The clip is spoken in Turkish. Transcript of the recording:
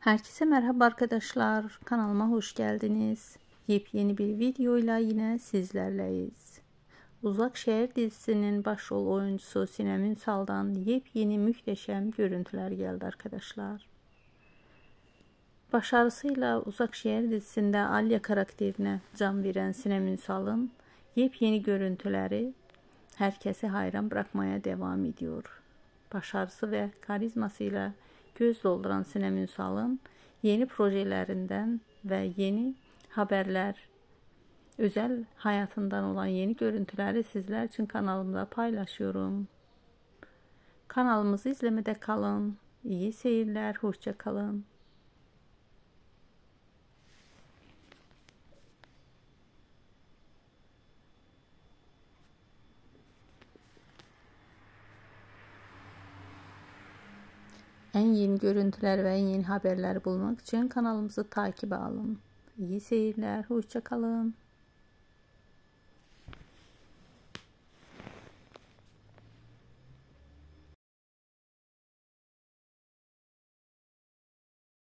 Herkese merhaba arkadaşlar. Kanalıma hoş geldiniz. Yepyeni bir videoyla yine sizlerleyiz. Uzak Şehir dizisinin başrol oyuncusu Sinem Ünsal'dan yepyeni muhteşem görüntüler geldi arkadaşlar. Başarısıyla Uzak Şehir dizisinde Alya karakterine can veren Sinem Ünsal'ın yepyeni görüntüleri herkesi hayran bırakmaya devam ediyor. Başarısı ve karizmasıyla göz dolduran Sinem Ünsal'ın yeni projelerinden ve yeni haberler, özel hayatından olan yeni görüntüleri sizler için kanalımda paylaşıyorum. Kanalımızı izlemede kalın. İyi seyirler, hoşça kalın. En yeni görüntüler ve en yeni haberleri bulmak için kanalımızı takibe alın. İyi seyirler, hoşça kalın.